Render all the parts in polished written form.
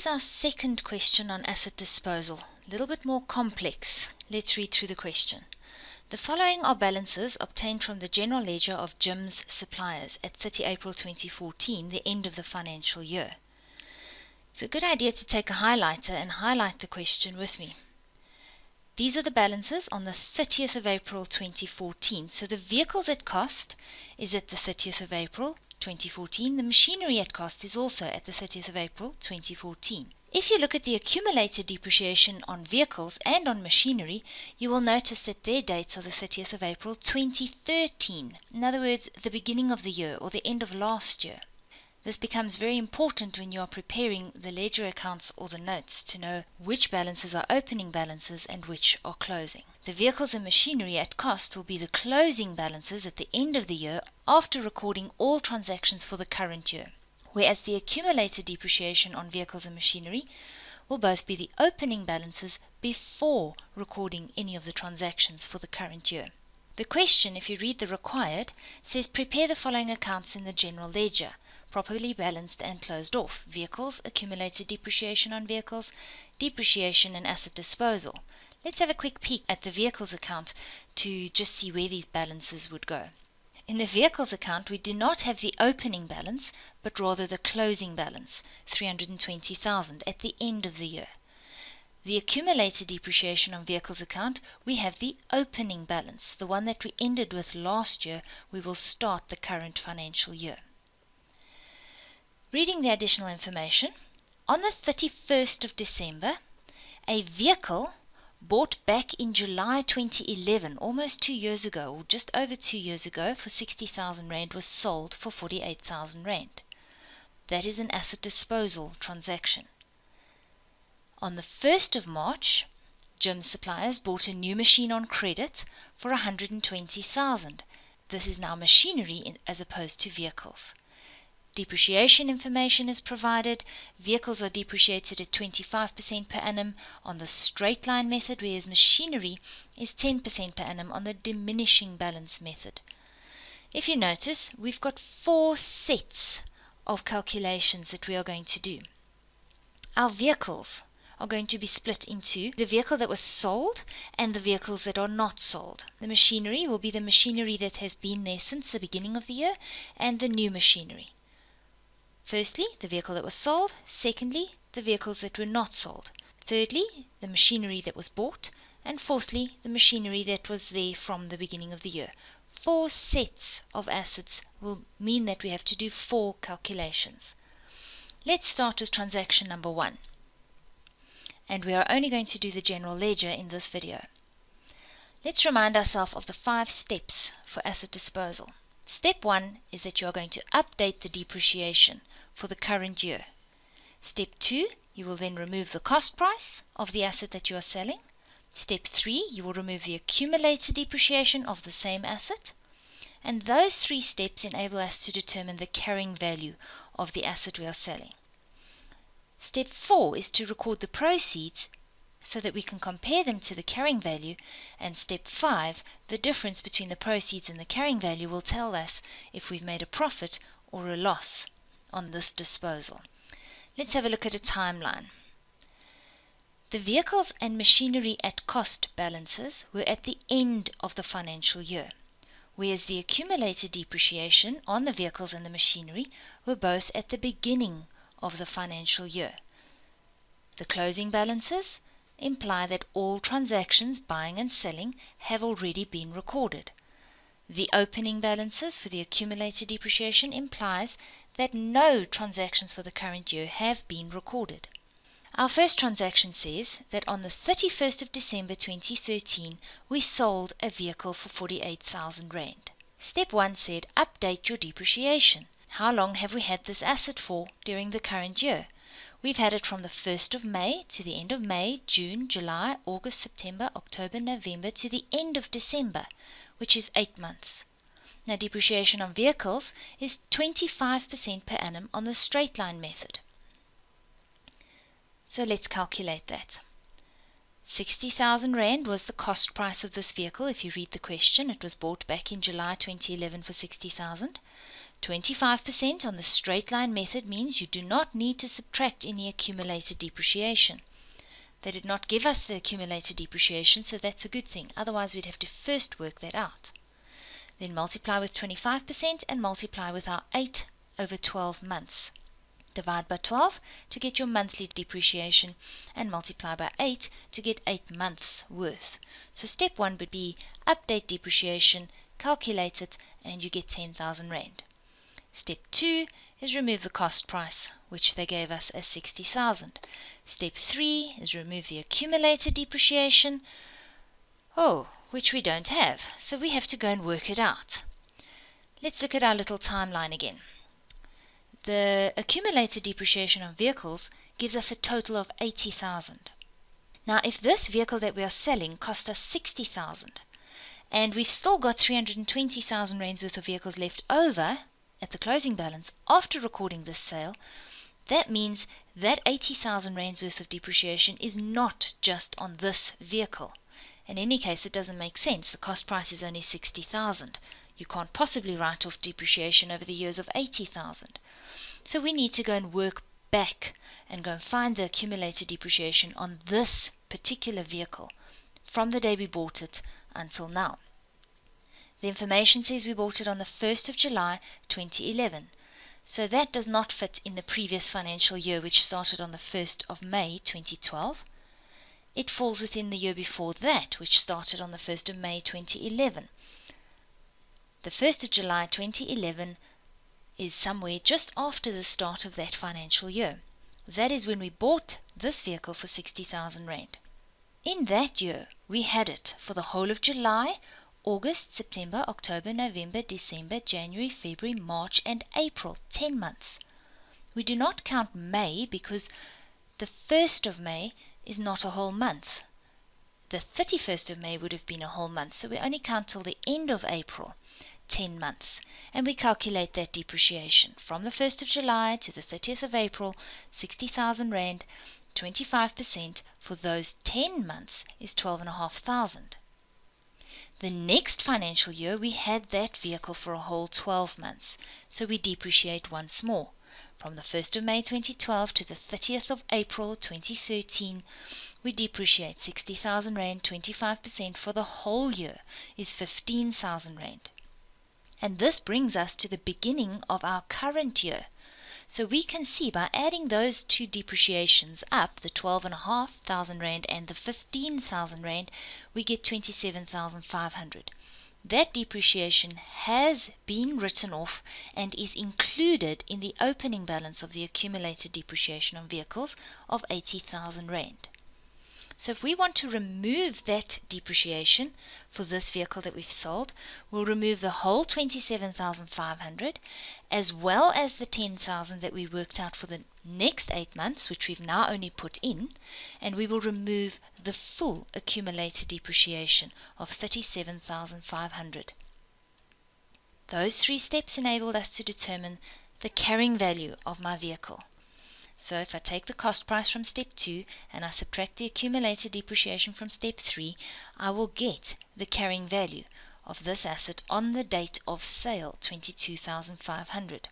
is our second question on asset disposal, a little bit more complex. Let's read through the question. The following are balances obtained from the general ledger of Jim's suppliers at 30 April 2014, the end of the financial year. It's a good idea to take a highlighter and highlight the question with me. These are the balances on the 30th of April 2014. So the vehicles at cost is at the 30th of April 2014. The machinery at cost is also at the 30th of April 2014. If you look at the accumulated depreciation on vehicles and on machinery, you will notice that their dates are the 30th of April 2013. In other words, the beginning of the year or the end of last year. This becomes very important when you are preparing the ledger accounts or the notes to know which balances are opening balances and which are closing. The vehicles and machinery at cost will be the closing balances at the end of the year after recording all transactions for the current year, whereas the accumulated depreciation on vehicles and machinery will both be the opening balances before recording any of the transactions for the current year. The question, if you read the required, says prepare the following accounts in the general ledger, properly balanced and closed off: vehicles, accumulated depreciation on vehicles, depreciation and asset disposal. Let's have a quick peek at the vehicles account to just see where these balances would go. In the vehicles account, we do not have the opening balance, but rather the closing balance, 320,000 at the end of the year. The accumulated depreciation on vehicles account, we have the opening balance, the one that we ended with last year. We will start the current financial year. Reading the additional information, on the 31st of December, a vehicle bought back in July 2011, almost 2 years ago, or just over 2 years ago, for 60,000 Rand was sold for 48,000 Rand. That is an asset disposal transaction. On the 1st of March, Jim's suppliers bought a new machine on credit for 120,000. This is now machinery as opposed to vehicles. Depreciation information is provided. Vehicles are depreciated at 25% per annum on the straight line method, whereas machinery is 10% per annum on the diminishing balance method. If you notice, we've got 4 sets of calculations that we are going to do. Our vehicles are going to be split into the vehicle that was sold and the vehicles that are not sold. The machinery will be the machinery that has been there since the beginning of the year and the new machinery. Firstly, the vehicle that was sold. Secondly, the vehicles that were not sold. Thirdly, the machinery that was bought. And fourthly, the machinery that was there from the beginning of the year. 4 sets of assets will mean that we have to do 4 calculations. Let's start with transaction number 1. And we are only going to do the general ledger in this video. Let's remind ourselves of the 5 steps for asset disposal. Step 1 is that you are going to update the depreciation for the current year. Step 2, you will then remove the cost price of the asset that you are selling. Step 3, you will remove the accumulated depreciation of the same asset. And those 3 steps enable us to determine the carrying value of the asset we are selling. Step 4 is to record the proceeds so that we can compare them to the carrying value, and step 5, the difference between the proceeds and the carrying value, will tell us if we've made a profit or a loss on this disposal. Let's have a look at a timeline. The vehicles and machinery at cost balances were at the end of the financial year, whereas the accumulated depreciation on the vehicles and the machinery were both at the beginning of the financial year. The closing balances imply that all transactions, buying and selling, have already been recorded. The opening balances for the accumulated depreciation implies that no transactions for the current year have been recorded. Our first transaction says that on the 31st of December 2013, we sold a vehicle for 48,000 Rand. Step 1 said update your depreciation. How long have we had this asset for during the current year? We've had it from the 1st of May to the end of May, June, July, August, September, October, November to the end of December, which is 8 months. Now, depreciation on vehicles is 25% per annum on the straight line method. So let's calculate that. 60,000 Rand was the cost price of this vehicle. If you read the question, it was bought back in July 2011 for 60,000. 25% on the straight line method means you do not need to subtract any accumulated depreciation. They did not give us the accumulated depreciation, so that's a good thing. Otherwise, we'd have to first work that out. Then multiply with 25% and multiply with our 8 over 12 months. Divide by 12 to get your monthly depreciation and multiply by 8 to get 8 months worth. So step 1 would be update depreciation, calculate it, and you get 10,000 Rand. Step 2 is remove the cost price, which they gave us as 60,000. Step 3 is remove the accumulated depreciation, which we don't have, so we have to go and work it out. Let's look at our little timeline again. The accumulated depreciation on vehicles gives us a total of 80,000. Now, if this vehicle that we are selling cost us 60,000, and we've still got 320,000 Rands worth of vehicles left over at the closing balance after recording this sale, that means that 80,000 Rands worth of depreciation is not just on this vehicle. In any case, it doesn't make sense. The cost price is only 60,000. You can't possibly write off depreciation over the years of 80,000. So we need to go and work back and go and find the accumulated depreciation on this particular vehicle from the day we bought it until now. The information says we bought it on the 1st of July 2011. So that does not fit in the previous financial year, which started on the 1st of May 2012. It falls within the year before that, which started on the 1st of May 2011. The 1st of July 2011 is somewhere just after the start of that financial year. That is when we bought this vehicle for 60,000 Rand. In that year, we had it for the whole of July, August, September, October, November, December, January, February, March, and April, 10 months. We do not count May because the 1st of May is not a whole month. The 31st of May would have been a whole month, so we only count till the end of April, 10 months, and we calculate that depreciation. From the 1st of July to the 30th of April, 60,000 Rand, 25% for those 10 months is 12,500. The next financial year, we had that vehicle for a whole 12 months, so we depreciate once more. From the 1st of May 2012 to the 30th of April 2013, we depreciate 60,000 Rand, 25% for the whole year is 15,000 Rand. And this brings us to the beginning of our current year. So we can see by adding those two depreciations up, the 12,500 Rand and the 15,000 Rand, we get 27,500. That depreciation has been written off and is included in the opening balance of the accumulated depreciation on vehicles of 80,000 Rand. So if we want to remove that depreciation for this vehicle that we've sold, we'll remove the whole 27,500 as well as the 10,000 that we worked out for the next 8 months, which we've now only put in, and we will remove the full accumulated depreciation of 37,500. Those 3 steps enabled us to determine the carrying value of my vehicle. So if I take the cost price from step 2 and I subtract the accumulated depreciation from step 3, I will get the carrying value of this asset on the date of sale, 22,500.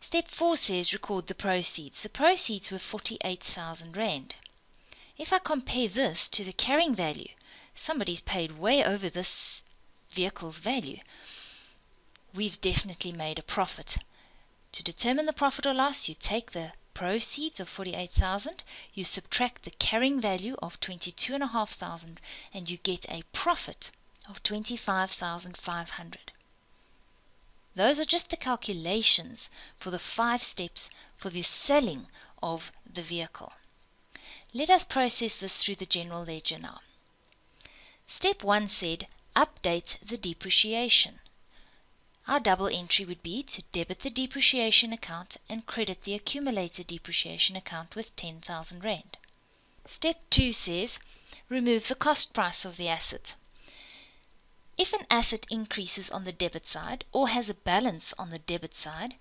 Step 4 says record the proceeds. The proceeds were 48,000 Rand. If I compare this to the carrying value, somebody's paid way over this vehicle's value. We've definitely made a profit. To determine the profit or loss, you take the proceeds of 48,000, you subtract the carrying value of 22,500, and you get a profit of 25,500. Those are just the calculations for the 5 steps for the selling of the vehicle. Let us process this through the general ledger now. Step 1 said, update the depreciation. Our double entry would be to debit the depreciation account and credit the accumulated depreciation account with 10,000 Rand. Step 2 says, remove the cost price of the asset. If an asset increases on the debit side or has a balance on the debit side,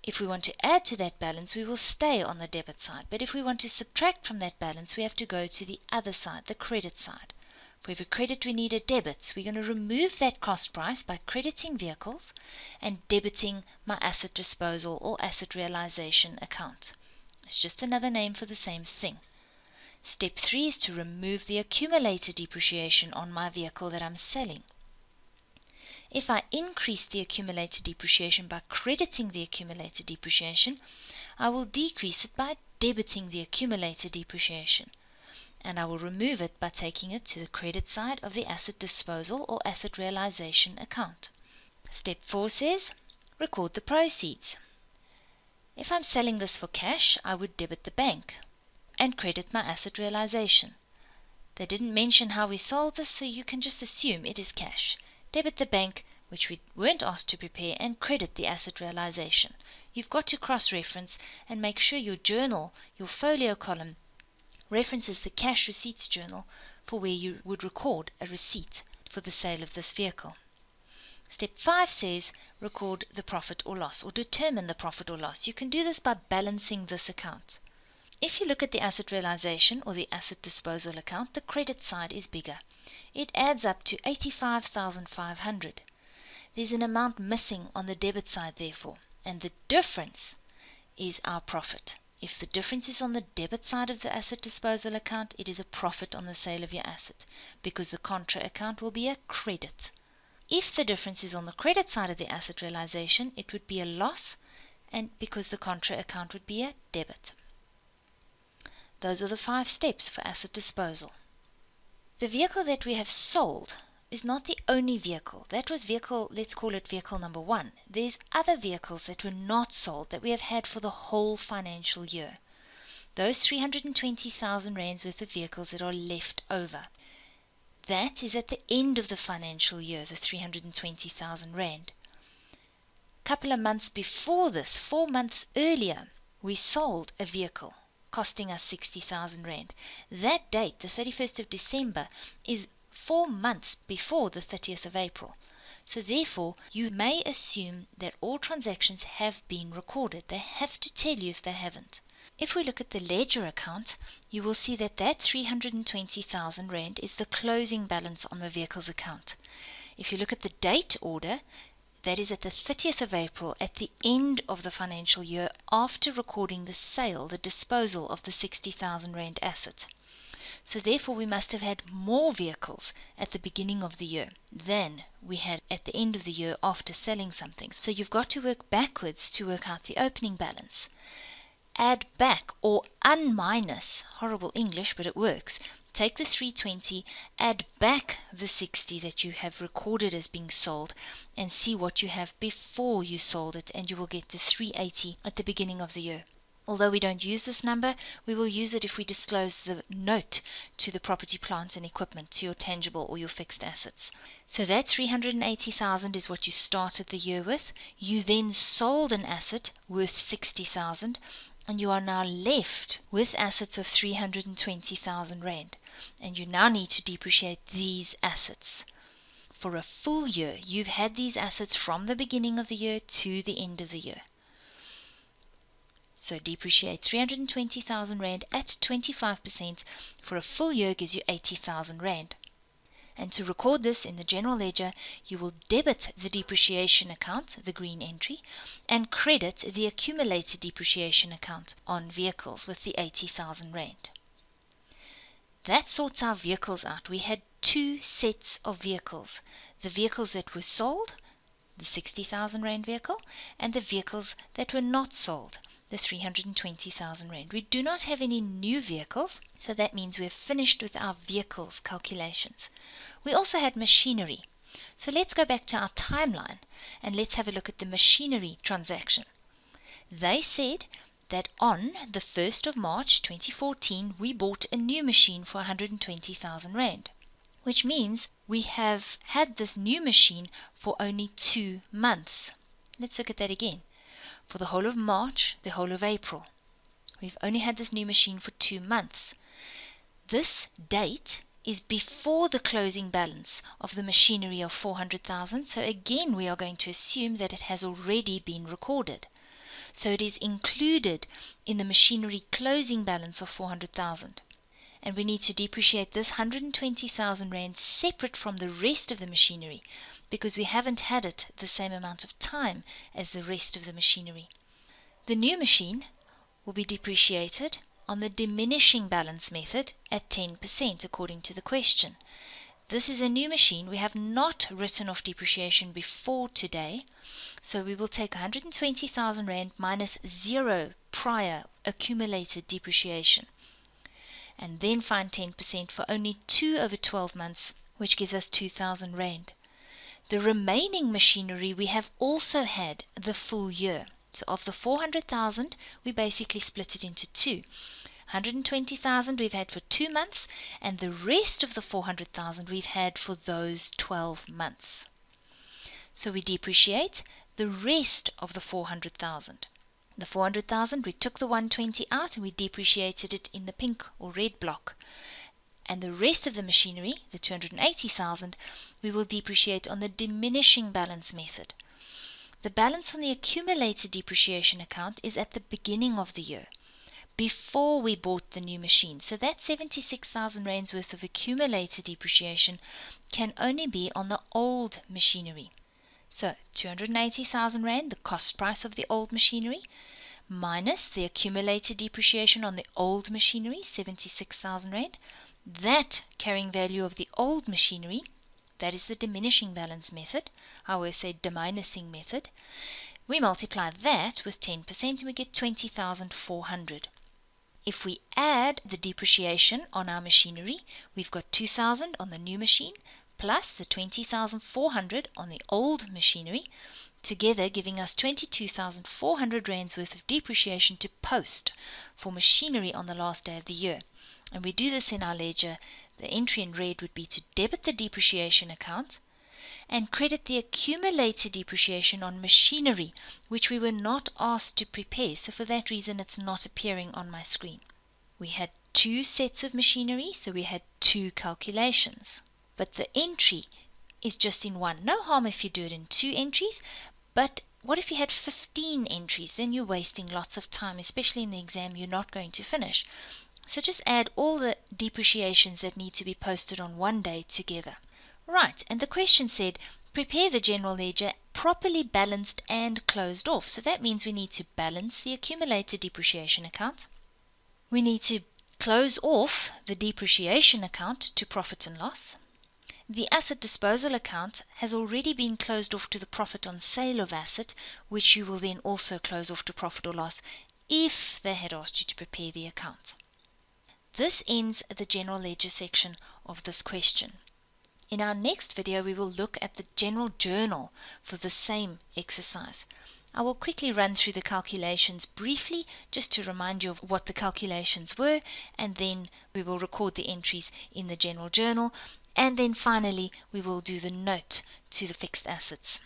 if we want to add to that balance, we will stay on the debit side. But if we want to subtract from that balance, we have to go to the other side, the credit side. For every credit we need a debit. We're going to remove that cost price by crediting vehicles and debiting my asset disposal or asset realization account. It's just another name for the same thing. Step 3 is to remove the accumulated depreciation on my vehicle that I'm selling. If I increase the accumulated depreciation by crediting the accumulated depreciation, I will decrease it by debiting the accumulated depreciation. And I will remove it by taking it to the credit side of the asset disposal or asset realization account. Step 4 says, record the proceeds. If I'm selling this for cash, I would debit the bank and credit my asset realization. They didn't mention how we sold this, so you can just assume it is cash. Debit the bank, which we weren't asked to prepare, and credit the asset realization. You've got to cross-reference and make sure your journal, your folio column, references the cash receipts journal for where you would record a receipt for the sale of this vehicle. Step 5 says record the profit or loss, or determine the profit or loss. You can do this by balancing this account. If you look at the asset realization or the asset disposal account, the credit side is bigger. It adds up to 85,500. There's an amount missing on the debit side therefore, and the difference is our profit. If the difference is on the debit side of the asset disposal account, it is a profit on the sale of your asset, because the contra account will be a credit. If the difference is on the credit side of the asset realization, it would be a loss, and because the contra account would be a debit. Those are the 5 steps for asset disposal. The vehicle that we have sold is not the only vehicle. That was vehicle, let's call it vehicle number 1. There's other vehicles that were not sold that we have had for the whole financial year. Those 320,000 rands worth of vehicles that are left over. That is at the end of the financial year, the 320,000 rand. Couple of months before this, 4 months earlier, we sold a vehicle costing us 60,000 rand. That date, the 31st of December, is 4 months before the 30th of April. So therefore, you may assume that all transactions have been recorded. They have to tell you if they haven't. If we look at the ledger account, you will see that that 320,000 rand is the closing balance on the vehicle's account. If you look at the date order, that is at the 30th of April, at the end of the financial year, after recording the sale, the disposal of the 60,000 rand asset. So therefore we must have had more vehicles at the beginning of the year than we had at the end of the year after selling something. So you've got to work backwards to work out the opening balance. Add back or unminus, horrible English but it works, take the 320, add back the 60 that you have recorded as being sold, and see what you have before you sold it, and you will get the 380 at the beginning of the year. Although we don't use this number, we will use it if we disclose the note to the property, plant and equipment, to your tangible or your fixed assets. So that 380,000 is what you started the year with. You then sold an asset worth 60,000, and you are now left with assets of 320,000 rand. And you now need to depreciate these assets. For a full year, you've had these assets from the beginning of the year to the end of the year. So depreciate 320,000 rand at 25% for a full year gives you 80,000 rand. And to record this in the general ledger, you will debit the depreciation account, the green entry, and credit the accumulated depreciation account on vehicles with the 80,000 rand. That sorts our vehicles out. We had 2 sets of vehicles. The vehicles that were sold, the 60,000 rand vehicle, and the vehicles that were not sold, the 320,000 rand. We do not have any new vehicles, so that means we're finished with our vehicles calculations. We also had machinery. So let's go back to our timeline and let's have a look at the machinery transaction. They said that on the 1st of March 2014, we bought a new machine for 120,000 rand, which means we have had this new machine for only 2 months. Let's look at that again. For the whole of March, the whole of April, we've only had this new machine for 2 months. This date is before the closing balance of the machinery of 400,000, so again we are going to assume that it has already been recorded. So it is included in the machinery closing balance of 400,000. and we need to depreciate this 120,000 rand separate from the rest of the machinery, because we haven't had it the same amount of time as the rest of the machinery. The new machine will be depreciated on the diminishing balance method at 10% according to the question. This is a new machine. We have not written off depreciation before today, so we will take 120,000 rand minus 0 prior accumulated depreciation, and then find 10% for only 2 over 12 months, which gives us 2,000 rand. The remaining machinery we have also had the full year. So of the 400,000, we basically split it into two. 120,000 we've had for 2 months, and the rest of the 400,000 we've had for those 12 months. So we depreciate the rest of the 400,000. The 400,000, we took the 120 out and we depreciated it in the pink or red block. And the rest of the machinery, the 280,000, we will depreciate on the diminishing balance method. The balance on the accumulated depreciation account is at the beginning of the year, before we bought the new machine. So that 76,000 rands worth of accumulated depreciation can only be on the old machinery. So 280,000 rand, the cost price of the old machinery, minus the accumulated depreciation on the old machinery, 76,000 rand. That carrying value of the old machinery, that is the diminishing balance method, I always say diminishing method. We multiply that with 10% and we get 20,400. If we add the depreciation on our machinery, we've got 2,000 on the new machine plus the 20,400 on the old machinery, together giving us 22,400 rands worth of depreciation to post for machinery on the last day of the year. And we do this in our ledger. The entry in red would be to debit the depreciation account and credit the accumulated depreciation on machinery, which we were not asked to prepare, so for that reason it's not appearing on my screen. We had 2 sets of machinery, so we had 2 calculations. But the entry is just in one. No harm if you do it in 2 entries, but what if you had 15 entries? Then you're wasting lots of time, especially in the exam you're not going to finish. So just add all the depreciations that need to be posted on one day together. Right, and the question said, prepare the general ledger properly balanced and closed off. So that means we need to balance the accumulated depreciation account. We need to close off the depreciation account to profit and loss. The asset disposal account has already been closed off to the profit on sale of asset, which you will then also close off to profit or loss if they had asked you to prepare the account. This ends the general ledger section of this question. In our next video, we will look at the general journal for the same exercise. I will quickly run through the calculations briefly, just to remind you of what the calculations were, and then we will record the entries in the general journal, and then finally we will do the note to the fixed assets.